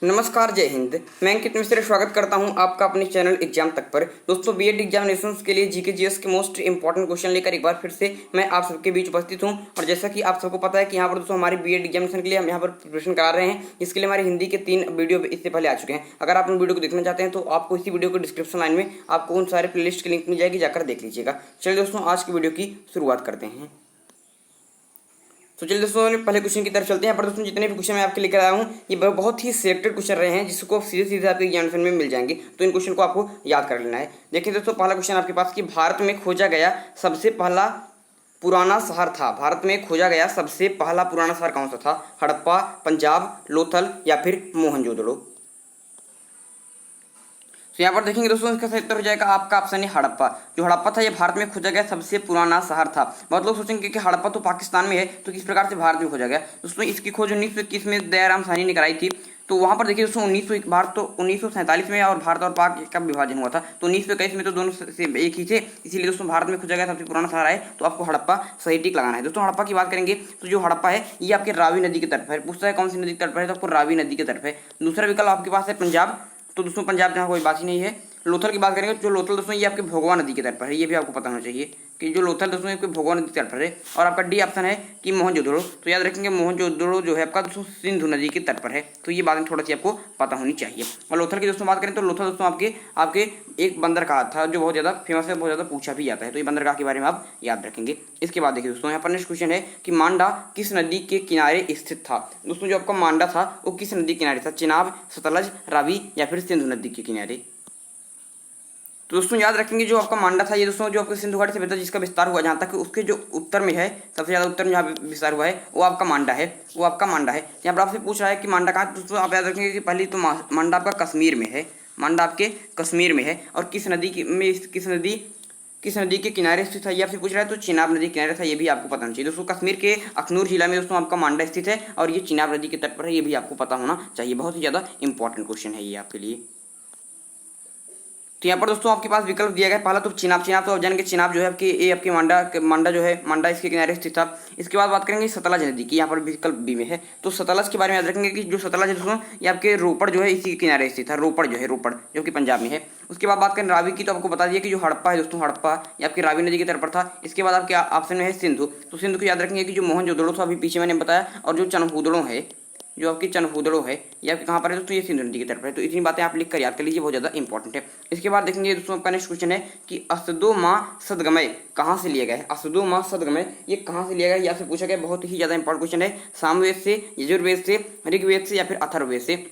नमस्कार, जय हिंद। मैं अंकित मिश्र स्वागत करता हूं आपका अपने चैनल एग्जाम तक पर। दोस्तों, बीएड एग्जामिनेशंस के लिए जीके जीएस के मोस्ट इंपॉर्टेंट क्वेश्चन लेकर एक बार फिर से मैं आप सबके बीच उपस्थित हूं। और जैसा कि आप सबको पता है कि यहाँ पर दोस्तों हमारी बीएड एग्जामिनेशन के लिए हम यहाँ पर प्रिपरेशन करा रहे हैं। इसके लिए हमारे हिंदी के 3 वीडियो इससे पहले आ चुके हैं। अगर आप उन वीडियो को देखना चाहते हैं तो आपको इसी वीडियो को डिस्क्रिप्शन लाइन में आपको उन सारे प्लेलिस्ट की लिंक मिल जाएगी, जाकर देख लीजिएगा। चलिए दोस्तों, आज की वीडियो की शुरुआत करते हैं। तो चलिए दोस्तों, पहले क्वेश्चन की तरफ चलते हैं। पर दोस्तों, जितने भी क्वेश्चन मैं आपके लेकर आया हूँ ये बहुत ही सिलेक्टेड क्वेश्चन रहे हैं, जिसको सीधे सीधे आपके एग्जामिनेशन में मिल जाएंगे। तो इन क्वेश्चन को आपको याद कर लेना है। देखिए दोस्तों, पहला क्वेश्चन आपके पास कि भारत में खोजा गया सबसे पहला पुराना शहर था। भारत में खोजा गया सबसे पहला पुराना शहर कौन सा था? हड़प्पा, पंजाब, लोथल या फिर मोहनजोदड़ो। तो यहाँ पर देखेंगे दोस्तों, इसका सही उत्तर हो जाएगा आपका ऑप्शन है हड़प्पा। जो हड़प्पा था ये भारत में खोजा गया सबसे पुराना शहर था। बहुत लोग सोचेंगे कि हड़प्पा तो पाकिस्तान में है, तो किस प्रकार से भारत में खोजा गया। दोस्तों, इसकी खोज 1921 में दयाराम साहनी ने कराई थी। तो वहाँ पर देखिए दोस्तों, 1947 में और भारत और पाक का विभाजन हुआ था। तो 1921 में तो दोनों से एक ही थे, इसीलिए दोस्तों भारत में खोजा गया सबसे पुराना शहर है। तो आपको हड़प्पा सही टिक लगाना है। दोस्तों, हड़प्पा की बात करेंगे तो जो हड़प्पा है ये आपके रावी नदी के तट पर है। पूछता है कौन सी नदी के तट पर है, तो आपको रावी नदी के तट पर है। दूसरा विकल्प आपके पास है पंजाब। तो दोस्तों, पंजाब जहाँ कोई बात ही नहीं है। लोथल की बात करेंगे, जो लोथल दोस्तों ये आपके भोगवा नदी के तट पर है। ये भी आपको पता होना चाहिए कि जो लोथल दोस्तों आपके भोगवा नदी के तट पर है। और आपका डी ऑप्शन है कि मोहनजोदड़ो। तो याद रखेंगे मोहनजोदड़ो जो है आपका दोस्तों सिंधु नदी के तट पर है। तो ये बातें थोड़ा सी आपको पता होनी चाहिए। और लोथल की दोस्तों बात करें तो लोथल दोस्तों आपके एक बंदरगाह था जो बहुत ज़्यादा फेमस है, बहुत ज़्यादा पूछा भी जाता है। तो ये बंदरगाह के बारे में आप याद रखेंगे। इसके बाद देखिए दोस्तों, यहाँ पर नेक्स्ट क्वेश्चन है कि मांडा किस नदी के किनारे स्थित था। दोस्तों, जो आपका मांडा था वो किस नदी के किनारे था? चिनाब, सतलज, रावी या फिर सिंधु नदी के किनारे। तो दोस्तों याद रखेंगे, जो आपका मांडा था ये दोस्तों जो आपके सिंधु घाटी से बेहतर जिसका विस्तार हुआ, जहाँ तक उसके जो उत्तर में है, सबसे ज़्यादा उत्तर में जहाँ विस्तार हुआ है वो आपका मांडा है। वो आपका मांडा है। यहाँ पर आपसे पूछ रहा है कि मांडा कहाँ है। दोस्तों आप याद रखेंगे कि पहली तो मांडा आपका कश्मीर में है। मांडा आपके कश्मीर में है। और किस नदी के किनारे स्थित है ये आपसे पूछ रहा है। तो चिनाब नदी के किनारे था, ये भी आपको पता होना चाहिए। दोस्तों, कश्मीर के अखनूर जिला में दोस्तों आपका मांडा स्थित है और ये चिनाब नदी के तट पर है। ये भी आपको पता होना चाहिए। बहुत ही ज़्यादा इंपॉर्टेंट क्वेश्चन है ये आपके लिए। तो यहाँ पर दोस्तों आपके पास विकल्प दिया गया है। पहला तो चिनाब तो आप जानेंगे चिनाब जो है आपकी ये आपकी मांडा जो है मांडा इसके किनारे स्थित था। इसके बाद बात करेंगे सतलज नदी की। यहाँ पर विकल्प बी में है। तो सतलज के बारे में याद रखेंगे कि जो सतलज है दोस्तों ये आपके रोपड़ जो है इसी के किनारे स्थित था। रोपड़ जो कि पंजाब में है। उसके बाद बात करें रावी की, तो आपको बता दिया कि जो हड़प्पा है दोस्तों, हड़प्पा ये आपकी रावी नदी के तट पर था। इसके बाद आपके ऑप्शन में है सिंधु। तो सिंधु को याद रखेंगे कि जो मोहनजोदड़ो था अभी पीछे मैंने बताया, और जो चनहूदड़ो है, जो आपकी चनहूदड़ो है ये आपके कहाँ पर है दोस्तों? ये सिंधु नदी की तरफ है। तो इतनी बातें आप लिख कर याद कर लीजिए, बहुत ज़्यादा इंपॉर्टेंट है। इसके बाद देखेंगे दोस्तों आपका नेक्स्ट क्वेश्चन है कि असदो माँ सदगमय कहाँ से लिया गया है? असदो माँ सदगमय ये कहाँ से लिया गया है, ये आपसे पूछा गया। बहुत ही ज़्यादा इंपॉर्टेंट क्वेश्चन है। सामवेद से, यजुर्वेद से, ऋग्वेद से या फिर अथर्ववेद से।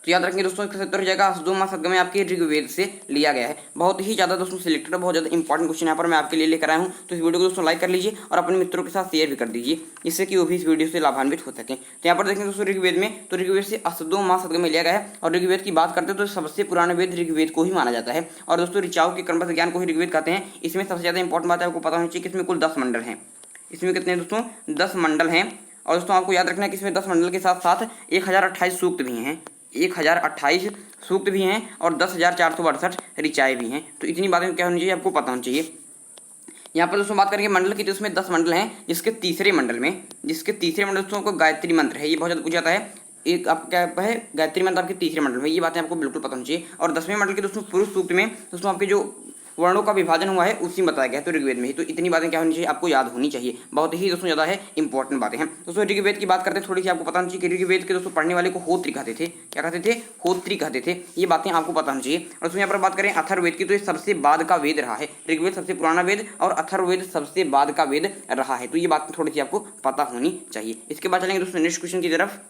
तो याद रखेंगे दोस्तों, इसका उत्तर हो जाएगा असदो माँ सदगमय आपके ऋग्वेद से लिया गया है। बहुत ही ज़्यादा दोस्तों सिलेक्टेड, बहुत ज़्यादा इंपॉर्टेंट क्वेश्चन यहाँ पर मैं आपके लिए लेकर आया हूँ। तो इस वीडियो को दोस्तों लाइक कर लीजिए और अपने मित्रों के साथ शेयर भी कर दीजिए, जिससे कि वो भी इस वीडियो से लाभान्वित हो सकें। तो यहाँ पर देखेंगे दोस्तों ऋग्वेद में, तो ऋग्वेद से असदो माँ सदगमय लिया गया है। और ऋग्वेद की बात करते हैं तो सबसे पुराना वेद ऋग्वेद को ही माना जाता है। और दोस्तों ऋचाओं के क्रमबद्ध ज्ञान को ही ऋग्वेद कहते हैं। इसमें सबसे ज़्यादा इंपॉर्टेंट बात है आपको पता होनी चाहिए कि इसमें कुल 10 मंडल हैं। इसमें कितने दोस्तों? 10 मंडल हैं। और दोस्तों आपको याद रखना है कि इसमें 10 मंडल के साथ साथ 1028 सूक्त भी हैं। 1028 सूक्त भी हैं और 10,462 ऋचाएँ भी हैं। तो इतनी बातें क्या होनी चाहिए आपको पता होनी चाहिए। यहाँ पर दोस्तों बात करेंगे मंडल की, तो उसमें 10 मंडल हैं, जिसके तीसरे मंडल दोस्तों को गायत्री मंत्र है। ये बहुत ज़्यादा पूछा जाता है। एक आपका क्या है? गायत्री मंत्र आपके तीसरे मंडल में। ये बातें आपको बिल्कुल पता होनी चाहिए। और 10वें मंडल के दोस्तों पुरुष सूक्त में दोस्तों आपके जो वर्णों का विभाजन हुआ है उसी में बताया गया है, तो ऋग्वेद में ही। तो इतनी बातें क्या होनी चाहिए आपको याद होनी चाहिए। बहुत ही दोस्तों ज़्यादा है इंपॉर्टेंट बातें हैं। दोस्तों ऋग्वेद की बात करते हैं, थोड़ी सी आपको पता होनी चाहिए कि ऋग्वेद के दोस्तों पढ़ने वाले को होत्री कहते थे। क्या कहते थे? होत्री कहते थे। ये बातें आपको पता होनी चाहिए। और दोस्तों यहाँ पर बात करें अथर्ववेद की, तो ये सबसे बाद का वेद रहा है। ऋग्वेद सबसे पुराना वेद और अथर्ववेद सबसे बाद का वेद रहा है। तो ये बात थोड़ी सी आपको पता होनी चाहिए। इसके बाद चलेंगे दोस्तों नेक्स्ट क्वेश्चन की तरफ।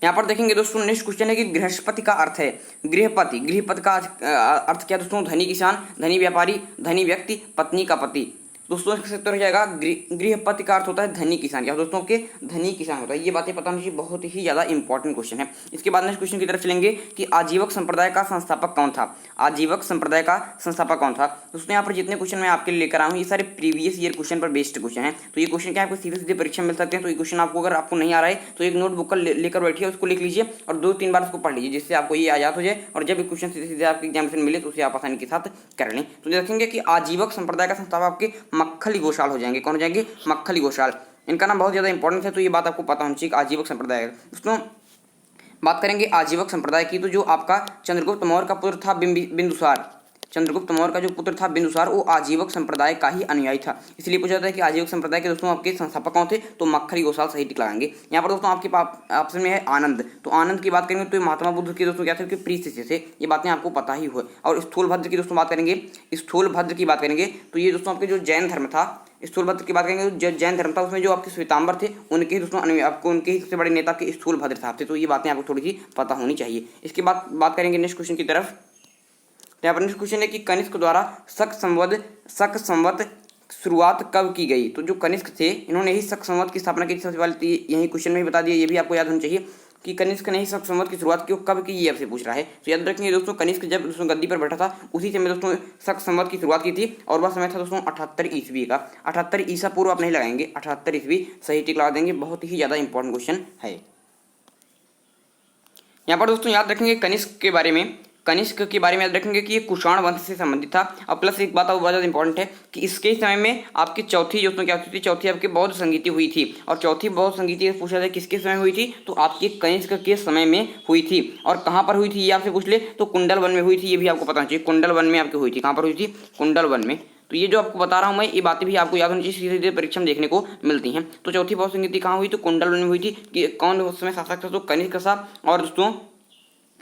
यहाँ पर देखेंगे दोस्तों नेक्स्ट क्वेश्चन है कि गृहस्पति का अर्थ है गृहपति का अर्थ क्या दोस्तों? धनी किसान, धनी व्यापारी, धनी व्यक्ति, पत्नी का पति। दोस्तों इसका उत्तर हो जाएगा गृहपति का अर्थ होता है धनी किसान। क्या दोस्तों के धनी किसान होता है। ये बातें पता होनी चाहिए, बहुत ही ज़्यादा इंपॉर्टेंट क्वेश्चन है। इसके बाद नेक्स्ट क्वेश्चन की तरफ चलेंगे कि आजीवक संप्रदाय का संस्थापक कौन था? आजीवक संप्रदाय का संस्थापक कौन था? दोस्तों यहाँ पर जितने क्वेश्चन मैं आपके लिए लेकर आया हूँ ये सारे प्रीवियस ईयर क्वेश्चन पर बेस्ड क्वेश्चन है। तो ये क्वेश्चन क्या आपको सीधे सीधे परीक्षा मिल सकते हैं। तो ये क्वेश्चन आपको अगर आपको नहीं आ रहा है तो एक नोटबुक लेकर बैठिए, उसको लिख लीजिए और 2-3 बार उसको पढ़ लीजिए, जिससे आपको ये याद हो जाए। और जब क्वेश्चन सीधे सीधे आपके एग्जामिनेशन मिले तो उसे आप आसानी के साथ कर लें। तो देखेंगे कि आजीवक संप्रदाय का संस्थापक आपके मक्खली घोषाल हो जाएंगे। कौन हो जाएंगे? मक्खली घोषाल। इनका नाम बहुत ज़्यादा इंपॉर्टेंट है। तो ये बात आपको पता होनी चाहिए। आजीवक संप्रदाय दोस्तों बात करेंगे आजीवक संप्रदाय की, तो जो आपका चंद्रगुप्त मौर्य का पुत्र था बिंदुसार, चंद्रगुप्त मौर्य का जो पुत्र था बिंदुसार, वो आजीवक संप्रदाय का ही अनुयायी था। इसलिए पूछा जाता है कि आजीवक संप्रदाय के दोस्तों आपके संस्थापक कौन थे, तो मक्खरी गोसाल सही टिक लगाएंगे। यहाँ पर दोस्तों आपके ऑप्शन में है आनंद, तो आनंद की बात करेंगे तो महात्मा बुद्ध के दोस्तों क्या थे, प्रिय शिष्य थे, ये बातें आपको पता ही हुआ। और स्थूलभद्र की दोस्तों बात करेंगे, स्थूलभद्र की बात करेंगे तो ये दोस्तों आपके जो जैन धर्म था, स्थूलभद्र की बात करेंगे जो जैन धर्म था उसमें जो आपके श्वेतांबर थे उनके ही दोस्तों आपको उनके ही सबसे बड़े नेता के स्थूलभद्र साहब थे, तो ये बातें आपको थोड़ी सी पता होनी चाहिए। इसके बाद बात करेंगे नेक्स्ट क्वेश्चन की तरफ। तो यहाँ पर नेक्स्ट क्वेश्चन है कि कनिष्क द्वारा शक संवत शुरुआत कब की गई, तो जो कनिष्क थे इन्होंने ही शक संवत की स्थापना की थी। सबसे पहले यही क्वेश्चन में ही बता दिया, ये भी आपको याद होना चाहिए कि कनिष्क ने ही शक संवत की शुरुआत की, कब की ये आपसे पूछ रहा है। तो याद रखेंगे दोस्तों कनिष्क जब दोस्तों गद्दी पर बैठा था उसी समय दोस्तों शक संवत की शुरुआत की थी, और वह समय था दोस्तों 78 ईस्वी का। 78 ईसा पूर्व आप नहीं लगाएंगे, 78 ईस्वी सही टिक लगा देंगे, बहुत ही ज़्यादा इंपॉर्टेंट क्वेश्चन है। यहाँ पर दोस्तों याद रखेंगे कनिष्क के बारे में, कनिष्क के बारे में याद रखेंगे कि ये कुषाण वंश से संबंधित था। और प्लस एक बात और बहुत ज़्यादा इंपॉर्टेंट है कि इसके समय में आपकी चौथी दोस्तों क्या होती थी, चौथी आपकी बौद्ध संगीति हुई थी। और चौथी बौद्ध संगीति पूछा जाए किसके समय हुई थी, तो आपके कनिष्क के समय में हुई थी। और कहाँ पर हुई थी ये आपसे पूछ ले तो कुंडल वन में हुई थी, ये भी आपको पता चाहिए। कुंडल वन में आपकी हुई थी, कहाँ पर हुई थी, कुंडल वन में। तो ये जो आपको बता रहा हूँ मैं, ये बातें भी आपको याद होनी चाहिए, सीधे सीधे परीक्षा में देखने को मिलती हैं। तो चौथी बौद्ध संगीति कहाँ हुई, तो कुंडल वन में हुई थी। कि कौन उस समय शासक था, तो कनिष्क था। और दोस्तों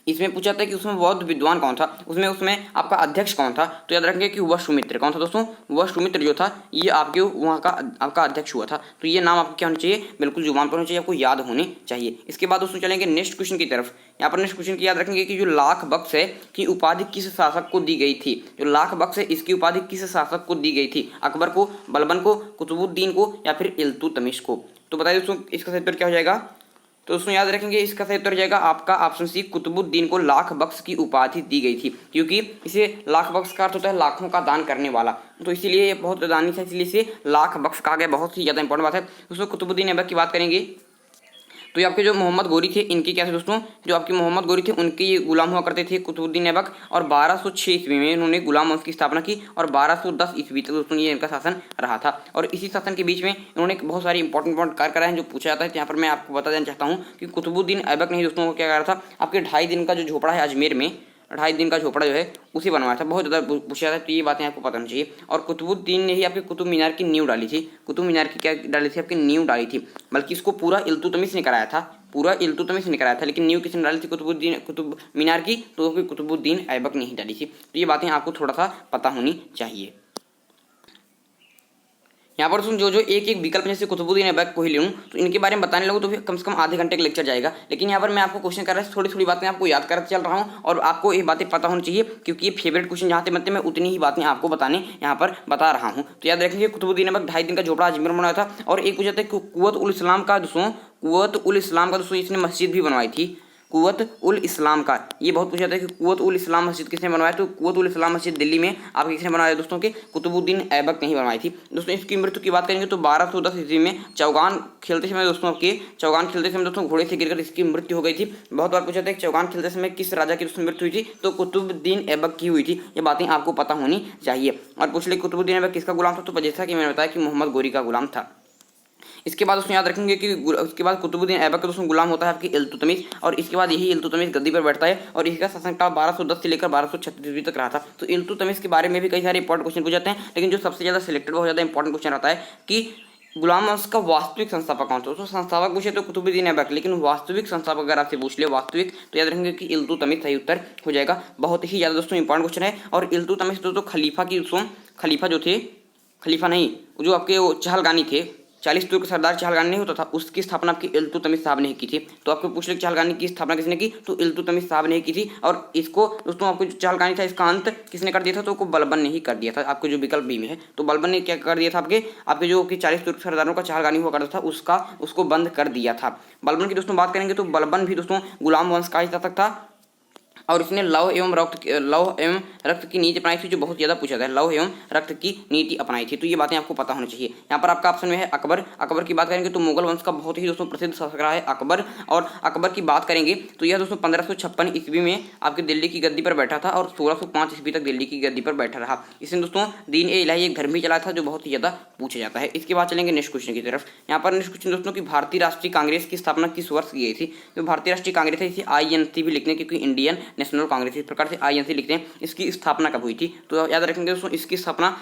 इसमें पूछा था कि उसमें बौद्ध विद्वान कौन था, उसमें आपका अध्यक्ष कौन था, तो याद रखेंगे कि वसुमित्र कौन था दोस्तों, वसुमित्र जो था ये आपके वहाँ का आपका अध्यक्ष हुआ था। तो ये नाम आपको क्या होना चाहिए, बिल्कुल जुबान पर होना चाहिए, आपको याद होनी चाहिए। इसके बाद दोस्तों चलेंगे नेक्स्ट क्वेश्चन की तरफ। यहाँ पर नेक्स्ट क्वेश्चन की याद रखेंगे कि जो लाख बख्श है की उपाधि किस शासक को दी गई थी, जो लाख बख्श है इसकी उपाधि किस शासक को दी गई थी, अकबर को, बलबन को, कुतुबुद्दीन को, या फिर इल्तुतमिश को। तो बताइए दोस्तों इसका सही उत्तर क्या हो जाएगा, तो दोस्तों याद रखेंगे इसका सही उत्तर जाएगा आपका ऑप्शन सी, कुतुबुद्दीन को लाख बख्श की उपाधि दी गई थी, क्योंकि इसे लाख बख्श का अर्थ होता है लाखों का दान करने वाला, तो इसीलिए ये बहुत दानी था, इसलिए इसे लाख बख्श कहा गया। बहुत ही ज़्यादा इंपॉर्टेंट बात है। दोस्तों कुतुबुद्दीन ऐबक की बात करेंगे तो ये आपके जो मोहम्मद गोरी थे इनके क्या थे दोस्तों, जो आपके मोहम्मद गोरी थे उनके ये गुलाम हुआ करते थे कुतुबुद्दीन ऐबक। और 1206 ईस्वी में इन्होंने गुलाम वंश की स्थापना की, और 1210 ईस्वी तक दोस्तों ये इनका शासन रहा था। और इसी शासन के बीच में इन्होंने बहुत सारी इंपॉर्टेंट कार्य कराए हैं जो पूछा जाता है। यहाँ पर मैं आपको बता देना चाहता हूँ कि कुतुबुद्दीन ऐबक ने दोस्तों को क्या करा था, आपके 2.5 दिन का जो झोपड़ा है अजमेर में, 2.5 दिन का झोपड़ा जो है उसे बनवाया था, बहुत ज़्यादा पूछा जाता है। तो ये बातें आपको पता होनी चाहिए। और कुतुबुद्दीन ने ही आपके कुतुब मीनार की नींव डाली थी, कुतुब मीनार की क्या डाली थी, आपकी नींव डाली थी। बल्कि इसको पूरा इल्तुतमिश ने कराया था, पूरा इल्तुतमिश ने कराया था, लेकिन नींव किसने डाली थी, कुतुब मीनार की, तो कुतुबुद्दीन ऐबक ने ही डाली थी। तो ये बातें आपको थोड़ा सा पता होनी चाहिए। यहाँ पर सुन जो एक एक विकल्प जैसे कुतुबुद्दीन ऐबक को ही लूँ तो इनके बारे में बताने लगूँ तो फिर कम से कम आधे घंटे का लेक्चर जाएगा। लेकिन यहाँ पर मैं आपको क्वेश्चन कर रहा है, थोड़ी थोड़ी बातें आपको याद करते चल रहा हूँ, और आपको ये बातें पता होनी चाहिए, क्योंकि ये फेवरेट क्वेश्चन जहाँ से बनते मैं उतनी ही बातें आपको बताने यहाँ पर बता रहा हूँ। तो याद रखेंगे कुतुबुद्दीन ऐबक 2.5 दिन का झोपड़ा अजमेर में बनाया था। और एक पूछा था कुव्वत उल इस्लाम का दोस्तों इसने मस्जिद भी बनवाई थी, कुव्वत उल इस्लाम का। ये बहुत पूछा था कि कुव्वत उल इस्लाम मस्जिद किसने बनवाया, तो कुव्वत उल इस्लाम मस्जिद दिल्ली में आपके किसने बनवाया दोस्तों के कुतुबुद्दीन ऐबक ने ही बनवाई थी। दोस्तों इसकी मृत्यु की बात करेंगे तो 1210 ईस्वी में चौगान खेलते समय दोस्तों घोड़े से गिरकर इसकी मृत्यु हो गई थी। बहुत बार पूछा था कि चौगान खेलते समय किस राजा की दोस्तों मृत्यु हुई थी, तो कुतुबुद्दीन ऐबक की हुई थी। ये बातें आपको पता होनी चाहिए। और पूछ ले कुतुबुद्दीन ऐबक किसका गुलाम था, तो जैसा कि मैंने बताया कि मोहम्मद गोरी का गुलाम था। इसके बाद दोस्तों याद रखेंगे कि उसके बाद कुतुबुद्दीन ऐबक का दोस्तों गुलाम होता है आपकी इल्तुतमिश, और इसके बाद यही इल्तुतमिश गद्दी पर बैठता है, और इसका शासनकाल 1210 से लेकर 1236 तक रहा था। तो इल्तुतमिश के बारे में भी कई सारे इंपॉर्टेंट क्वेश्चन पूछ जाते हैं, लेकिन जो सबसे ज़्यादा सिलेक्टेड बहुत ज़्यादा इंपॉर्टेंट क्वेश्चन रहता है कि गुलाम वंश का वास्तविक संस्थापक कौन था। तो संस्थापक पूछे तो कुतुबुद्दीन ऐबक, लेकिन वास्तविक संस्थापक अगर आपसे पूछ ले वास्तविक, तो याद रखेंगे कि इल्तुतमिश सही उत्तर हो जाएगा। बहुत ही ज़्यादा दोस्तों इंपॉर्टेंट क्वेश्चन है। और इल्तुतमिश दोस्तों खलीफा की दोस्तों खलीफा जो थे, खलीफा नहीं जो आपके वो चहलगानी थे, 40 तुर्क सरदार चहलगानी नहीं होता था, उसकी स्थापना आपकी इल्तुतमिश साहब ने की थी। तो आपको पूछ ले चहलगानी की स्थापना किसने की, तो इल्तुतमिश साहब ने की थी। और इसको दोस्तों आपको जो चहलगानी था इसका अंत किसने कर दिया था, तो को बलबन ने ही कर दिया था। आपको जो विकल्प बी में है, तो बलबन ने क्या कर दिया था, आपके जो कि 40 तुर्क सरदारों का चहलगानी हुआ करता था उसको बंद कर दिया था। बलबन की दोस्तों बात करेंगे तो बलबन भी दोस्तों गुलाम वंश का ही शासक था, और इसने लौह एवं रक्त की नीति अपनाई थी, जो बहुत ज़्यादा पूछा था, लौह एवं रक्त की नीति अपनाई थी। तो ये बातें आपको पता होनी चाहिए। यहाँ पर आपका ऑप्शन में है अकबर। अकबर की बात करेंगे तो मुगल वंश का बहुत ही दोस्तों प्रसिद्ध शासक रहा है अकबर। और अकबर की बात करेंगे तो यह दोस्तों 1556 ईस्वी में आपके दिल्ली की गद्दी पर बैठा था और 1605 ईस्वी तक दिल्ली की गद्दी पर बैठा रहा। इसने दोस्तों दीन ए इलाही एक धर्म भी चलाया था, जो बहुत ही ज़्यादा पूछा जाता है। इसके बाद चलेंगे नेक्स्ट क्वेश्चन की तरफ। यहाँ पर नेक्स्ट क्वेश्चन दोस्तों की भारतीय राष्ट्रीय कांग्रेस की स्थापना किस वर्ष की गई थी। जो भारतीय राष्ट्रीय कांग्रेस है, इसे INC भी लिखते हैं क्योंकि इंडियन नेशनल कांग्रेस इस प्रकार से INC लिखते हैं। इसकी स्थापना कब हुई थी, तो याद रखेंगे दोस्तों इसकी स्थापना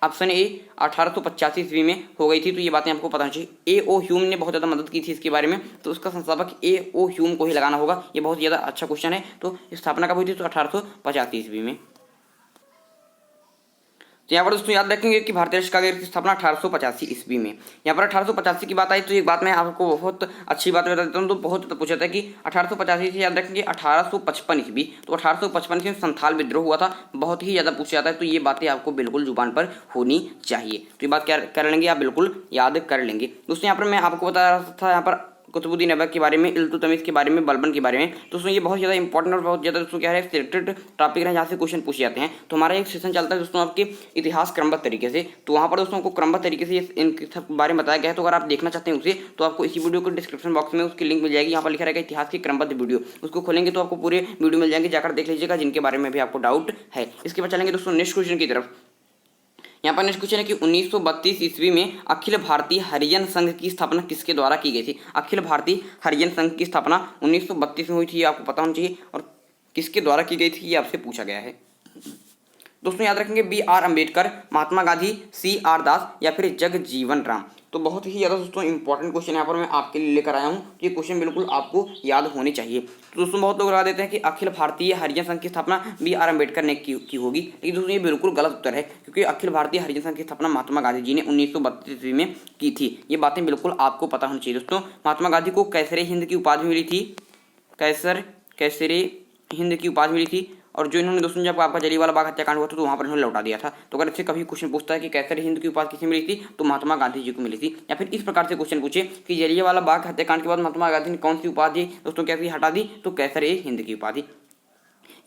ऑप्शन ए 1885 ईस्वी में हो गई थी। तो ये बातें आपको पता चाहिए। A.O. ह्यूम ने बहुत ज़्यादा मदद की थी इसके बारे में, तो उसका संस्थापक A.O. ह्यूम को ही लगाना होगा। ये बहुत ज़्यादा अच्छा क्वेश्चन है। तो स्थापना कब हुई थी, तो 1885 ईस्वी में। तो यहाँ पर दोस्तों याद रखेंगे कि भारतीय राष्ट्रीय कांग्रेस की स्थापना 1885 ईस्वी में। यहाँ पर 1885 की बात आई तो एक बात मैं आपको बहुत अच्छी बात बता देता हूँ। तो बहुत पूछा था कि 1885 से याद रखेंगे 1855 ईस्वी। तो 1855 में संथाल विद्रोह हुआ था, बहुत ही ज़्यादा पूछा जाता है। तो ये बातें आपको बिल्कुल जुबान पर होनी चाहिए। तो ये बात क्या कर लेंगे, आप बिल्कुल याद कर लेंगे। दोस्तों यहाँ पर मैं आपको बता रहा था यहाँ पर कुतुबुद्दीन ऐबक के बारे में, इल्तुतमिश के बारे में, बलबन के बारे में। दोस्तों ये बहुत ज़्यादा इंपॉर्टेंट और बहुत ज़्यादा दोस्तों क्या है सिलेक्टेड टॉपिक है जहाँ से क्वेश्चन पूछे जाते हैं। तो हमारा एक सेशन चलता है दोस्तों आपके इतिहास क्रमबद्ध तरीके से। तो वहाँ पर दोस्तों आपको क्रमबद्ध तरीके से इनके बारे में बताया गया है। तो अगर आप देखना चाहते हैं उसे, तो आपको इसी वीडियो को डिस्क्रिप्शन बॉक्स में उसकी लिंक मिल जाएगी। यहाँ पर लिखा रहेगा इतिहास की क्रमबद्ध वीडियो, उसको खोलेंगे तो आपको पूरे वीडियो मिल जाएंगे, जाकर देख लीजिएगा जिनके बारे में भी आपको डाउट है। इसके बाद चलेंगे दोस्तों नेक्स्ट क्वेश्चन की तरफ। यहाँ पर नेक्स्ट क्वेश्चन है कि 1932 ईस्वी में अखिल भारतीय हरिजन संघ की स्थापना किसके द्वारा की गई थी। अखिल भारतीय हरिजन संघ की स्थापना 1932 में हुई थी, ये आपको पता होना चाहिए। और किसके द्वारा की गई थी ये आपसे पूछा गया है। दोस्तों याद रखेंगे B.R. अम्बेडकर, महात्मा गांधी, C.R. दास या फिर जगजीवन राम। तो बहुत ही ज़्यादा दोस्तों इंपॉर्टेंट क्वेश्चन यहाँ पर मैं आपके लिए लेकर आया हूँ। ये क्वेश्चन बिल्कुल आपको याद होने चाहिए। तो दोस्तों बहुत लोग लगा देते हैं कि अखिल भारतीय हरिजन संघ की स्थापना B.R. अम्बेडकर ने की होगी, लेकिन दोस्तों ये बिल्कुल गलत उत्तर है, क्योंकि अखिल भारतीय हरिजन संघ की स्थापना महात्मा गांधी जी ने 1932 ईस्वी में की थी। ये बातें बिल्कुल आपको पता होनी चाहिए। दोस्तों महात्मा गांधी को कैसरे हिंद की उपाधि मिली थी, कैसरे हिंद की उपाधि मिली थी। और जो इन्होंने दोस्तों जब आपका जलियांवाला बाग हत्याकांड हुआ था तो वहाँ पर इन्होंने लौटा दिया था। तो अगर इससे कभी क्वेश्चन पूछता है कि कैसर हिंद की उपाधि किसे मिली थी, तो महात्मा गांधी जी को मिली थी। या फिर इस प्रकार से क्वेश्चन पूछे कि जलियांवाला बाग हत्याकांड के बाद महात्मा गांधी ने कौन सी उपाधि दोस्तों कैसे हटा दी, तो कैसर हिंद की उपाधि।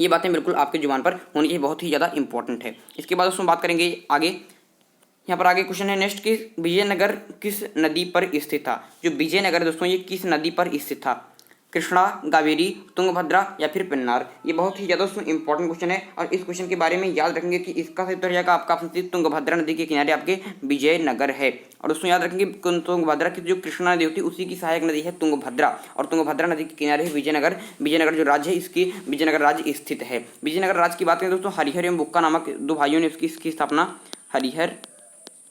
ये बातें बिल्कुल आपके जुबान पर होनी चाहिए, बहुत ही ज़्यादा इंपॉर्टेंट है। इसके बाद दोस्तों बात करेंगे आगे। यहाँ पर आगे क्वेश्चन है नेक्स्ट कि विजयनगर किस नदी पर स्थित था। जो विजयनगर दोस्तों ये किस नदी पर स्थित था, कृष्णा, कावेरी, तुंगभद्रा या फिर पेन्नार। ये बहुत ही ज़्यादा इंपॉर्टेंट क्वेश्चन है। और इस क्वेश्चन के बारे में याद रखेंगे कि इसका सही उत्तर जाएगा आपका ऑप्शन तुंगभद्रा नदी के किनारे आपके विजयनगर है। और दोस्तों याद रखेंगे तुंगभद्रा की जो कृष्णा नदी होती है उसी की सहायक नदी है तुंगभद्रा, और तुंगभद्रा नदी के किनारे है विजयनगर। विजयनगर जो राज्य है इसकी विजयनगर राज्य स्थित है। विजयनगर राज्य की बात करें दोस्तों, हरिहर एवं बुक्का नामक दो भाइयों ने इसकी स्थापना, हरिहर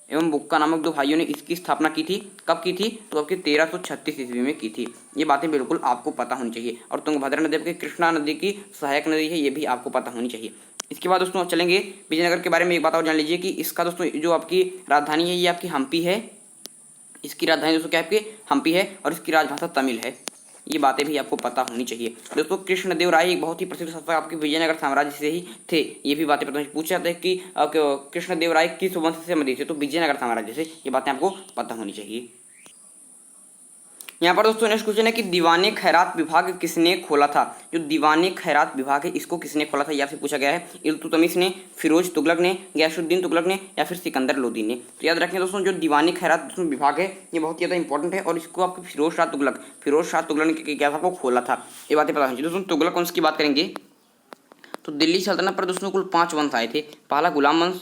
एवं बुक्का नामक दो भाइयों ने इसकी स्थापना की थी। कब की थी, तो आपके 1336 ईस्वी में की थी। ये बातें बिल्कुल आपको पता होनी चाहिए। और तुंगभद्रा नदी आपकी कृष्णा नदी की सहायक नदी है, ये भी आपको पता होनी चाहिए। इसके बाद दोस्तों चलेंगे विजयनगर के बारे में एक बात और जान लीजिए कि इसका दोस्तों जो आपकी राजधानी है ये आपकी हम्पी है। इसकी राजधानी दोस्तों क्या आपकी हम्पी है और इसकी राजभाषा तमिल है। ये बातें भी आपको पता होनी चाहिए। दोस्तों कृष्णदेव राय एक बहुत ही प्रसिद्ध शासक आपके विजयनगर साम्राज्य से ही थे। ये भी बातें पता पूछा जाता है कि कृष्णदेव राय किस वंश से संबंधित थे, तो विजयनगर साम्राज्य से। ये बातें आपको पता होनी चाहिए। यहाँ पर दोस्तों नेक्स्ट क्वेश्चन है कि दीवाने खैरात विभाग किसने खोला था। जो दीवाने खैरात विभाग है इसको किसने खोला था, ये आपसे पूछा गया है। इल्तुतमिश ने, फिरोज तुगलक ने, गयासुद्दीन तुगलक ने या फिर सिकंदर लोदी ने। तो याद रखें दोस्तों जो दीवाने खैरात विभाग है ये बहुत ज़्यादा इंपॉर्टेंट है। और इसको आपको फिरोज शाह तुगलक ने क्या था, आपको खोला था। ये बातें पता होनी चाहिए। दोस्तों तुगलक वंश की बात करेंगे तो दिल्ली सल्तनत पर दोस्तों कुल 5 वंश आए थे। पहला गुलाम वंश,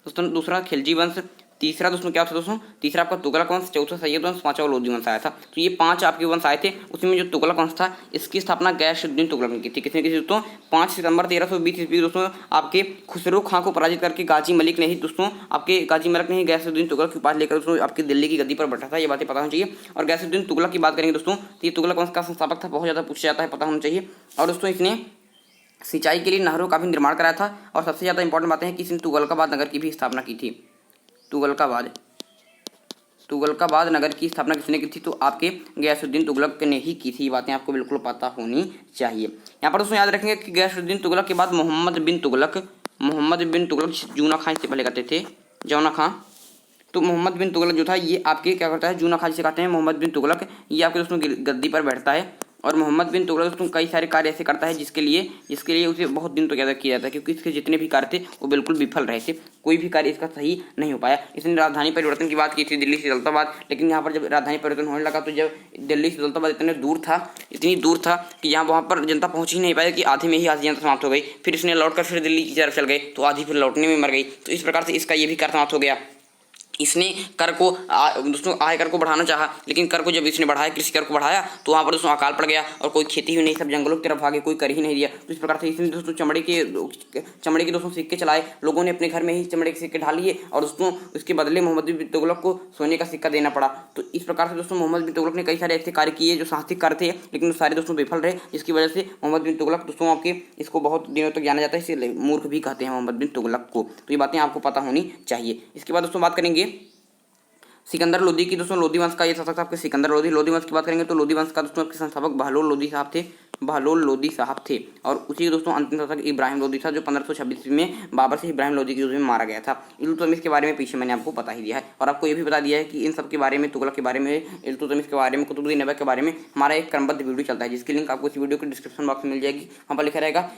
दोस्तों दूसरा खिलजी वंश, तीसरा दोस्तों क्या था दोस्तों, तीसरा आपका तुगलक वंश, चौथा सैयद वंश, पांचवा लोदी वंश आया था। तो ये 5 आपके वंश आए थे। उसमें जो तुगलक वंश था इसकी स्थापना गयासुद्दीन तुगलक ने की थी। किसने की थी दोस्तों, 5 सितंबर 1320 ईस्वी दोस्तों आपके खुसरो खां को पराजित करके गाजी मलिक ने ही दोस्तों आपके गाजी मलिक ने ही गयासुद्दीन तुगलक की उपाधि लेकर दोस्तों आपकी दिल्ली की गद्दी पर बैठा था। ये बातें पता होनी चाहिए। और गयासुद्दीन तुगलक की बात करेंगे दोस्तों तो ये तुगलक वंश का संस्थापक था, बहुत ज़्यादा पूछा जाता है, पता होना चाहिए। और दोस्तों इसने सिंचाई के लिए नहरों का भी निर्माण कराया था। और सबसे ज़्यादा इंपॉर्टेंट बातें हैं कि इसने तुगलकाबाद नगर की भी स्थापना की थी। तुगलकाबाद नगर की स्थापना किसने की थी, तो आपके गयासुद्दीन तुगलक ने ही की थी। ये बातें आपको बिल्कुल पता होनी चाहिए। यहाँ पर दोस्तों याद रखेंगे कि गयासुद्दीन तुगलक के बाद मोहम्मद बिन तुगलक जूना खां से पहले कहते थे, जौना खां। तो मोहम्मद बिन तुगलक जो था ये आपके क्या करता है, जूना खां जिसे कहते हैं मोहम्मद बिन तुगलक, ये आपके दोस्तों गद्दी पर बैठता है। और मोहम्मद बिन तुगलक दोस्तों कई सारे कार्य ऐसे करता है जिसके लिए उसे बहुत दिन तो ज़्यादा किया जाता है, क्योंकि इसके जितने भी कार्य थे वो बिल्कुल विफल रहे थे, कोई भी कार्य इसका सही नहीं हो पाया। इसने राजधानी परिवर्तन की बात की थी दिल्ली से दौलताबाद, लेकिन यहाँ पर जब राजधानी परिवर्तन होने लगा तो जब दिल्ली से दौलताबाद इतनी दूर था कि यहाँ वहाँ पर जनता पहुँच ही नहीं पाई, कि आधी में ही आधी जनता समाप्त हो गई। फिर इसने लौटकर फिर दिल्ली की तरफ चल गए तो आधी फिर लौटने में मर गई। तो इस प्रकार से इसका ये भी कार्य समाप्त हो गया। इसने कर को दोस्तों आय कर को बढ़ाना चाहा, लेकिन कर को जब इसने बढ़ाया, कृषि कर को बढ़ाया, तो वहाँ पर दोस्तों अकाल पड़ गया और कोई खेती हुई नहीं, सब जंगलों की तरफ भागे, कोई कर ही नहीं दिया। तो इस प्रकार से इसने दोस्तों चमड़े के दोस्तों सिक्के चलाए, लोगों ने अपने घर में ही चमड़े के सिक्के ढाल लिए और दोस्तों इसके बदले मोहम्मद बिन तुगलक को सोने का सिक्का देना पड़ा। तो इस प्रकार से दोस्तों मोहम्मद बिन तुगलक ने कई सारे ऐसे कार्य किए जो साहसिक कार्य थे, लेकिन सारे दोस्तों विफल रहे, जिसकी वजह से मोहम्मद बिन तुगलक दोस्तों आपके इसको बहुत दिनों तक जाना जाता है, इसलिए मूर्ख भी कहते हैं मोहम्मद बिन तुगलक को। तो ये बातें आपको पता होनी चाहिए। इसके बाद दोस्तों बात करेंगे सिकंदर लोदी की। दोस्तों लोदी वंश का ये शासक था आपके सिकंदर लोदी वंश की बात करेंगे तो लोदी वंश का दोस्तों आपके संस्थापक बहलोल लोदी साहब थे और उसी दोस्तों अंतिम शासक इब्राहिम लोदी था, जो 1526 में बाबर से इब्राहिम लोदी के युद्ध में मारा गया था। इल्तुतमिश के बारे में पीछे मैंने आपको बता ही दिया है और आपको ये भी बता दिया है कि इन सब के बारे में, तुगलक के बारे में, इल्तुतमिश के बारे में, कुतुबुद्दीन ऐबक के बारे में हमारा एक क्रमबद्ध वीडियो चलता है, जिसकी लिंक आपको इस वीडियो के डिस्क्रिप्शन बॉक्स में मिल जाएगी। वहाँ पर लिखा रहेगा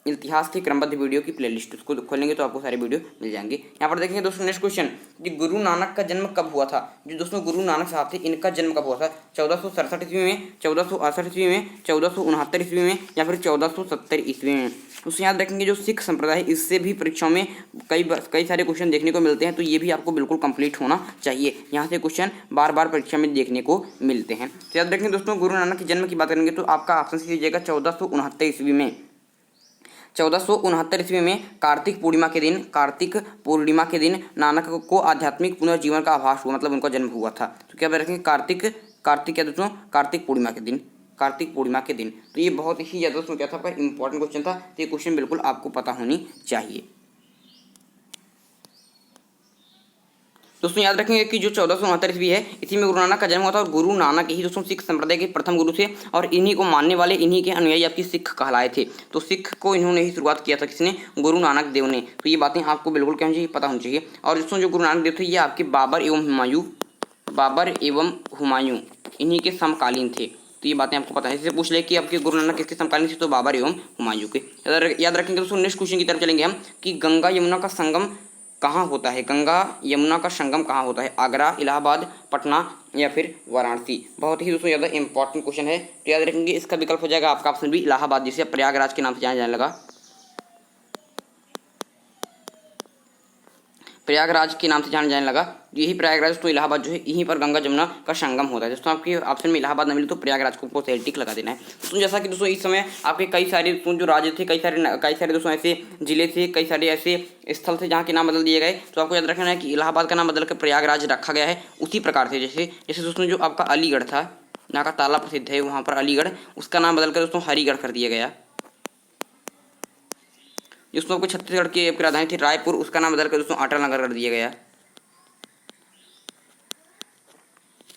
इतिहास की क्रमबद्ध वीडियो की प्लेलिस्ट, उसको खोलेंगे तो आपको सारे वीडियो मिल जाएंगे। यहाँ पर देखेंगे दोस्तों नेक्स्ट क्वेश्चन, कि गुरु नानक का जन्म कब हुआ था। जो दोस्तों गुरु नानक साहब थे, इनका जन्म कब हुआ था? 1467 ईस्वी में, 1468 ईस्वी में, 1469 ईस्वी में या फिर 1470 ईस्वी में। दोस्तों याद रखेंगे जो सिख संप्रदाय है, इससे भी परीक्षाओं में कई सारे क्वेश्चन देखने को मिलते हैं, तो ये भी आपको बिल्कुल कंप्लीट होना चाहिए। यहाँ से क्वेश्चन बार बार परीक्षा में देखने को मिलते हैं। तो याद रखेंगे दोस्तों गुरु नानक के जन्म की बात करेंगे तो आपका ऑप्शन सी लीजिएगा 1469 ईस्वी में। 1469 ईस्वी में कार्तिक पूर्णिमा के दिन नानक को आध्यात्मिक पुनर्जीवन का आभास हुआ, मतलब उनका जन्म हुआ था। तो क्या रखेंगे कार्तिक क्या दोस्तों? कार्तिक पूर्णिमा के दिन। तो ये बहुत ही ज़्यादा दोस्तों क्या था आपका इंपॉर्टेंट क्वेश्चन था, तो ये क्वेश्चन बिल्कुल आपको पता होनी चाहिए। दोस्तों याद रखेंगे कि जो 1469 ईस्वी है, इसी में गुरु नानक का जन्म हुआ था और गुरु नानक ही दोस्तों सिख संप्रदाय के प्रथम गुरु थे और इन्हीं को मानने वाले, इन्हीं के अनुयायी आपकी सिख कहलाए थे। तो सिख को इन्होंने ही शुरुआत किया था, किसने? गुरु नानक देव ने। तो ये बातें आपको बिल्कुल क्या चाहिए, पता होनी चाहिए। और दोस्तों जो गुरु नानक देव थे ये आपके बाबर एवं हुमायूं इन्हीं के समकालीन थे। तो ये बातें आपको पता है। इससे पूछ ले कि आपके गुरु नानक किसके समकालीन थे, तो बाबर एवं हुमायूं के। याद रखेंगे दोस्तों नेक्स्ट क्वेश्चन की तरफ चलेंगे हम, कि गंगा यमुना का संगम कहाँ होता है? गंगा यमुना का संगम कहाँ होता है? आगरा, इलाहाबाद, पटना या फिर वाराणसी। बहुत ही दोस्तों ज़्यादा इंपॉर्टेंट क्वेश्चन है। तो याद रखेंगे इसका विकल्प हो जाएगा आपका ऑप्शन बी इलाहाबाद, जिसे प्रयागराज के नाम से जाना जाने लगा। प्रयागराज के नाम से जाना जाने लगा। यही प्रयागराज तो इलाहाबाद जो है, यहीं पर गंगा जमुना का संगम होता है। दोस्तों आपके ऑप्शन में इलाहाबाद न मिले तो प्रयागराज को सही टिक लगा देना है। दोस्तों जैसा कि दोस्तों इस समय आपके कई सारे जो राज्य थे, कई सारे दोस्तों ऐसे जिले थे, कई सारे ऐसे स्थल थे जहाँ के नाम बदल दिए गए। तो आपको याद रखना है कि इलाहाबाद का नाम बदल कर प्रयागराज रखा गया है। उसी प्रकार से जैसे दोस्तों जो आपका अलीगढ़ था, यहाँ का ताला प्रसिद्ध है, वहाँ पर अलीगढ़, उसका नाम बदलकर दोस्तों हरिगढ़ कर दिया गया। दोस्तों आपको छत्तीसगढ़ की राजधानी थी रायपुर, उसका नाम बदलकर दोस्तों अटल नगर कर दिया गया।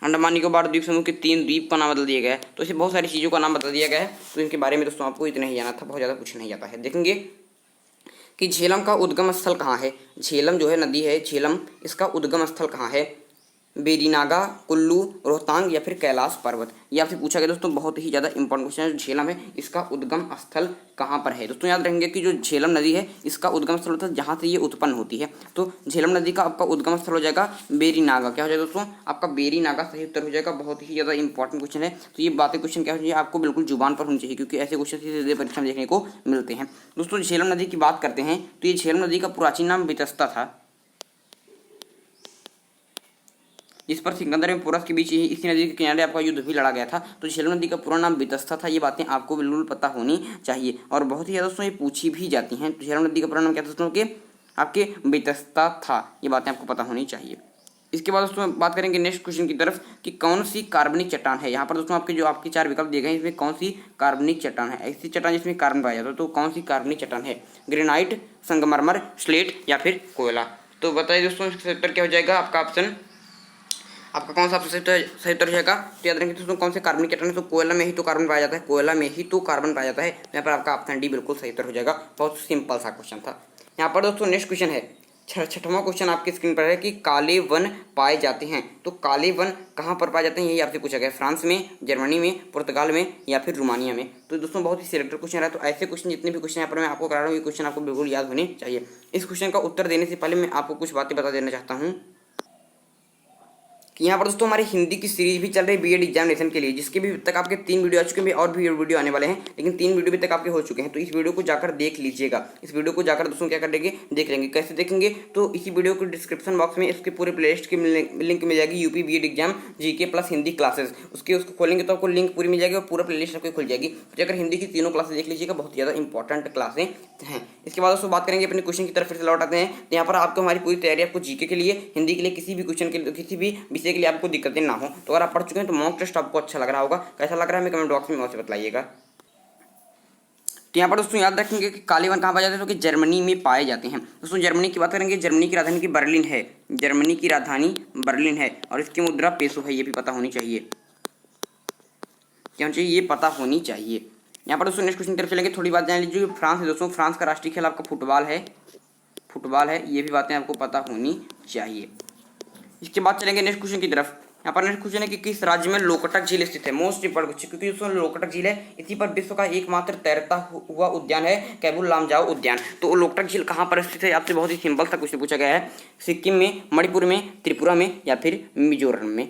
अंडमान निकोबार द्वीप समूह के 3 द्वीप का नाम बदल दिया गया है। तो ऐसे बहुत सारी चीज़ों का नाम बदल दिया गया है। तो इनके बारे में दोस्तों आपको इतना ही जाना था, बहुत ज़्यादा कुछ नहीं जाता है। देखेंगे कि झेलम का उद्गम स्थल कहाँ है। झेलम जो है नदी है, झेलम, इसका उद्गम स्थल कहाँ है? बेरीनागा, कुल्लू, रोहतांग या फिर कैलाश पर्वत। ये आपसे पूछा गया दोस्तों, बहुत ही ज़्यादा इंपॉर्टेंट क्वेश्चन है। जो झेलम है इसका उद्गम स्थल कहाँ पर है? दोस्तों याद रखेंगे कि जो झेलम नदी है इसका उद्गम स्थल होता है जहाँ से ये उत्पन्न होती है। तो झेलम नदी का आपका उद्गम स्थल हो जाएगा बेरीनागा। क्या हो जाएगा दोस्तों? आपका बेरीनागा सही उत्तर हो जाएगा। बहुत ही ज़्यादा इंपॉर्टेंट क्वेश्चन है। तो ये बातें क्वेश्चन क्या हो चाहिए, आपको बिल्कुल जुबान पर होनी चाहिए, क्योंकि ऐसे क्वेश्चन सीधे परीक्षा में देखने को मिलते हैं। दोस्तों झेलम नदी की बात करते हैं तो ये झेलम नदी का प्राचीन नाम बितस्ता था, जिस पर सिकंदर एवं पोरस के बीच इसी नदी के किनारे आपका युद्ध भी लड़ा गया था। तो झेलम नदी का पूरा नाम बितस्ता था। ये बातें आपको बिल्कुल पता होनी चाहिए और बहुत ही ज़्यादा दोस्तों ये पूछी भी जाती हैं। तो झेलम नदी का पूरा नाम क्या था दोस्तों के? आपके बितस्ता था। ये बातें आपको पता होनी चाहिए। इसके बाद दोस्तों बात करेंगे नेक्स्ट क्वेश्चन की तरफ, कि कौन सी कार्बनिक चट्टान है। यहाँ पर दोस्तों आपके जो आपके 4 विकल्प दिए गए हैं, इसमें कौन सी कार्बनिक चट्टान है? ऐसी चट्टान जिसमें कार्बन पाया जाता है, तो कौन सी कार्बनिक चट्टान है? ग्रेनाइट, संगमरमर, स्लेट या फिर कोयला। तो बताइए दोस्तों इसका उत्तर क्या हो जाएगा? आपका ऑप्शन, आपका कौन सा सही उत्तर रहेगा? तो याद रखेंगे दोस्तों कौन से कार्बनिक चट्टान है, तो कोयला में ही तो कार्बन पाया जाता है, कोयला में ही तो कार्बन पाया जाता है। यहाँ पर आपका ऑप्शन डी बिल्कुल सही उत्तर हो जाएगा। बहुत सिंपल सा क्वेश्चन था। यहाँ पर दोस्तों नेक्स्ट क्वेश्चन है छठवां क्वेश्चन आपकी स्क्रीन पर है कि काले वन पाए जाते हैं। तो काले वन कहाँ पर पाए जाते हैं, यही आपसे पूछा गया है। फ्रांस में, जर्मनी में, पुर्तगाल में या फिर रोमानिया में। तो दोस्तों बहुत ही सिलेक्टेड क्वेश्चन है। तो ऐसे क्वेश्चन जितने भी क्वेश्चन यहाँ पर मैं आपको करा रहा हूँ, ये क्वेश्चन आपको बिल्कुल याद होने चाहिए। इस क्वेश्चन का उत्तर देने से पहले मैं आपको कुछ बातें बता देना चाहता हूँ कि यहाँ पर दोस्तों हमारी हिंदी की सीरीज भी चल रही है बीएड एग्जामिनेशन के लिए, जिसके भी तक आपके 3 वीडियो आ चुके हैं और भी वीडियो आने वाले हैं, लेकिन 3 वीडियो भी तक आपके हो चुके हैं। तो इस वीडियो को जाकर देख लीजिएगा। इस वीडियो को जाकर दोस्तों क्या करेंगे, देख लेंगे। कैसे देखेंगे, तो इसी वीडियो को डिस्क्रिप्शन बॉक्स में इसके पूरे प्लेलिस्ट की लिंक मिल जाएगी, UP BEd exam GK plus Hindi classes. उसको खोलेंगे तो आपको लिंक पूरी मिल जाएगी और पूरा प्लेलिस्ट आपको खुल जाएगी। तो अगर हिंदी की तीनों क्लासेस देख लीजिएगा, बहुत ज़्यादा इंपॉर्टेंट क्लासें हैं। इसके बाद दोस्तों बात करेंगे अपने क्वेश्चन की तरफ फिर से लौट आते हैं। तो यहाँ पर आपको हमारी पूरी तैयारी, आपको जीके के लिए, हिंदी के लिए, किसी भी क्वेश्चन के लिए, किसी भी विषय के लिए आपको दिक्कतें ना हो। तो अगर आप पढ़ चुके हैं तो मॉक टेस्ट आपको अच्छा लग रहा होगा। कैसा लग रहा है हमें कमेंट बॉक्स में अवश्य बताइएगा। तो यहाँ पर दोस्तों याद रखेंगे कि काले वन कहाँ पाए जाते हैं, तो कि जर्मनी में पाए जाते हैं। दोस्तों जर्मनी की बात करेंगे, जर्मनी की राजधानी की बर्लिन है। जर्मनी की राजधानी बर्लिन है और इसकी मुद्रा पेसो है, ये भी पता होनी चाहिए। क्या होनी चाहिए, ये पता होनी चाहिए। यहाँ पर दोस्तों नेक्स्ट क्वेश्चन की तरफ चलेंगे। थोड़ी बात जान लीजिए। फ्रांस है दोस्तों, फ्रांस का राष्ट्रीय खेल आपका फुटबॉल है। फुटबॉल है, ये भी बातें आपको पता होनी चाहिए। इसके बाद चलेंगे नेक्स्ट क्वेश्चन की तरफ। यहाँ पर नेक्स्ट क्वेश्चन है कि किस राज्य में लोकटक झील स्थित है। मोस्ट इंपॉर्टेंट क्वेश्चन, क्योंकि दोस्तों लोकटक झील है, इसी पर विश्व का एकमात्र तैरता हुआ उद्यान है कैबुल लामजाओ उद्यान। तो लोकटक झील कहाँ पर स्थित है, आपसे बहुत ही सिंपल सा क्वेश्चन पूछा गया है। सिक्किम में, मणिपुर में, त्रिपुरा में या फिर मिजोरम में।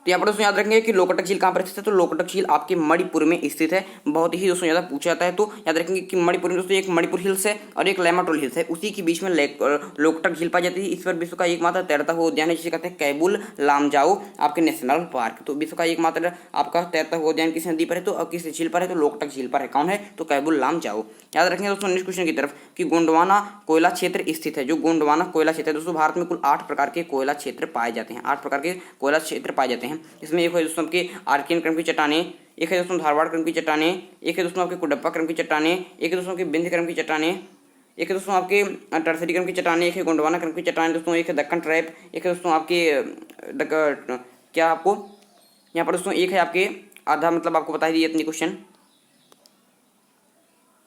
तो यहाँ पर दोस्तों याद रखेंगे कि लोकटक झील कहाँ पर स्थित है। तो लोकटक झील आपके मणिपुर में स्थित है। बहुत ही दोस्तों ज़्यादा पूछा जाता है, तो याद रखेंगे कि मणिपुर में दोस्तों एक मणिपुर हिल्स है और एक लैमाटोल हिल्स है, उसी के बीच में लोकटक झील पाई जाती है। इस पर विश्व का एकमात्र तैरता हुआ उद्यान है, जिसे कहते हैं कैबुल लामजाओ आपके नेशनल पार्क। तो विश्व का एकमात्र आपका तैरता हुआ उद्यान किस नदी पर है, तो किस झील पर है, तो लोकटक झील पर है। कौन है, तो कैबुल लामजाओ। याद रखेंगे दोस्तों नेक्स्ट क्वेश्चन की तरफ कि गोंडवाना कोयला क्षेत्र स्थित है। जो गोंडवाना कोयला क्षेत्र है दोस्तों, भारत में कुल 8 प्रकार के कोयला क्षेत्र पाए जाते हैं। 8 प्रकार के कोयला क्षेत्र पाए जाते हैं। इसमें एक है दोस्तों आपके आर्कियन क्रम की चट्टानें, एक है दोस्तों धारवाड़ क्रम की चट्टानें, एक है दोस्तों आपके कुडप्पा क्रम की चट्टानें, एक है दोस्तों आपके विंध्य क्रम की चट्टानें, एक है दोस्तों आपके टर्सरी क्रम की चट्टानें, एक है गोंडवाना क्रम की चट्टानें दोस्तों, एक है दक्कन ट्रैप, एक है दोस्तों आपके क्या आपको यहाँ पर दोस्तों एक है आपके आधा, मतलब आपको बता दिए इतनी क्वेश्चन।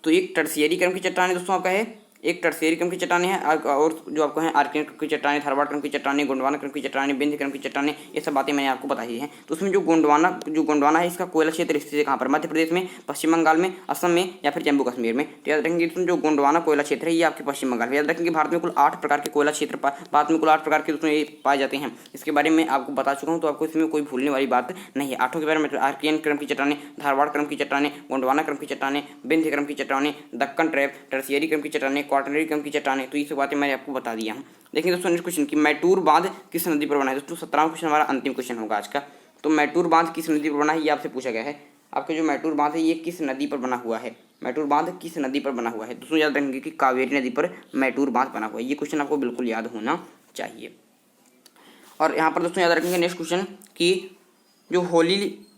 तो एक टर्सियरी क्रम की चट्टानें दोस्तों आपका है, एक टर्सियरी क्रम की चट्टानें हैं, और जो आपको है आर्कियन क्रम की चट्टानें, धारवाड़ क्रम की चट्टानें, गोंडवाना क्रम की चट्टानें, विंध्य क्रम की चट्टानें, ये सब बातें मैंने आपको बताई हैं। तो उसमें जो गोंडवाना है, इसका कोयला क्षेत्र स्थित है कहाँ पर, मध्य प्रदेश में, पश्चिम बंगाल में, असम में या फिर जम्मू कश्मीर में। तो याद रखेंगे दोस्तों जो गोंडवाना कोयला क्षेत्र है, ये आपके पश्चिम बंगाल में। याद रखेंगे भारत में कुल 8 प्रकार के कोयला क्षेत्र भारत में कुल 8 प्रकार के दोस्तों ये पाए जाते हैं। इसके बारे में आपको बता चुका हूँ, तो आपको इसमें कोई भूलने वाली बात नहीं है। 8 के बारे में आर्कियन क्रम की चट्टानें, धारवाड़ क्रम की चट्टानें, गोंडवाना क्रम की चट्टानें, विंध्य क्रम की चट्टानें, दक्कन ट्रैप, टर्सियरी क्रम की चट्टानें, क्वाटरनरी क्रम की चट्टानें। तो ये सब बातें मैंने आपको बता दिया हूँ। देखिए दोस्तों नेक्स्ट क्वेश्चन कि मैटूर बांध किस नदी पर बना है। दोस्तों 17वां क्वेश्चन हमारा अंतिम क्वेश्चन होगा आज का। तो मैटूर बांध किस नदी पर बना है, ये आपसे पूछा गया है। आपका जो मैटूर बांध है, ये किस नदी पर बना हुआ है, मैटूर बांध किस नदी पर बना हुआ है। दोस्तों याद रखेंगे कि कावेरी नदी पर मैटूर बांध बना हुआ है। ये क्वेश्चन आपको बिल्कुल याद होना चाहिए। और यहाँ पर दोस्तों याद रखेंगे नेक्स्ट क्वेश्चन कि जो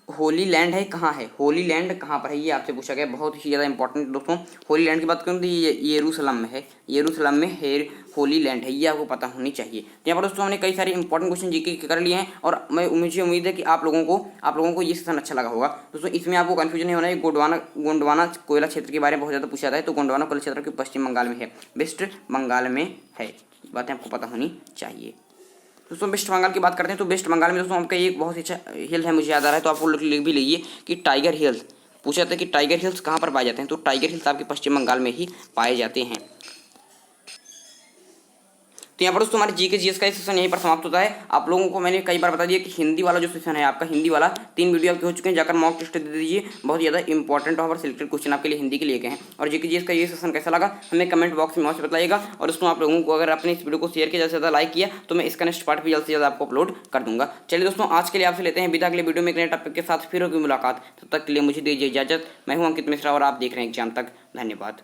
होली लैंड है कहाँ है, होली लैंड कहाँ पर है, ये आपसे पूछा गया। बहुत ही ज़्यादा इंपॉर्टेंट दोस्तों। होली लैंड की बात करूँ तो ये यरूशलेम में है, यरूशलेम में होली लैंड है, ये आपको पता होनी चाहिए। तो यहाँ पर दोस्तों हमने कई सारे इंपॉर्टेंट क्वेश्चन जीके कर लिए हैं और मुझे उम्मीद है कि आप लोगों को ये सेशन अच्छा लगा होगा। दोस्तों इसमें आपको कन्फ्यूजन नहीं होना है। गोंडवाना कोयला क्षेत्र के बारे में बहुत ज़्यादा पूछा जाता है। तो गोंडवाना कोयला क्षेत्र पश्चिम बंगाल में है, वेस्ट बंगाल में है, बातें आपको पता होनी चाहिए। दोस्तों वेस्ट बंगाल की बात करते हैं। तो वेस्ट बंगाल में दोस्तों आपका एक बहुत अच्छा हिल है, मुझे याद आ रहा है, तो आपको लिख भी लीजिए कि टाइगर हिल्स। पूछा जाता है कि टाइगर हिल्स कहाँ पर पाए जाते हैं। तो टाइगर हिल्स आपके पश्चिम बंगाल में ही पाए जाते हैं। तो यहाँ पर दोस्तों हमारे जीके जीएस का सेशन यहीं पर समाप्त होता है। आप लोगों को मैंने कई बार बता दिया कि हिंदी वाला जो सेशन है आपका, हिंदी वाला 3 वीडियो आपके हो चुके हैं, जाकर मॉक टेस्ट दे दीजिए। बहुत ज़्यादा इंपॉर्टेंट और सिलेक्टेड क्वेश्चन आपके लिए हिंदी के लिए गए हैं। और जीके जीएस का ये सेशन कैसा लगा हमें कमेंट बॉक्स में अवश्य बताइएगा। और दोस्तों आप लोगों को अगर आपने इस वीडियो को शेयर किया, ज़्यादा से ज़्यादा लाइक किया, तो मैं इसका नेक्स्ट पार्ट भी जल्द से ज़्यादा आपको अपलोड कर दूंगा। चलिए दोस्तों आज के लिए आपसे लेते हैं विदा। अगले वीडियो में एक नए टॉपिक के साथ फिर होगी मुलाकात। तब तक के लिए मुझे दीजिए इजाजत। मैं हूँ अंकित मिश्रा और आप देख रहे हैं एग्जाम तक। धन्यवाद।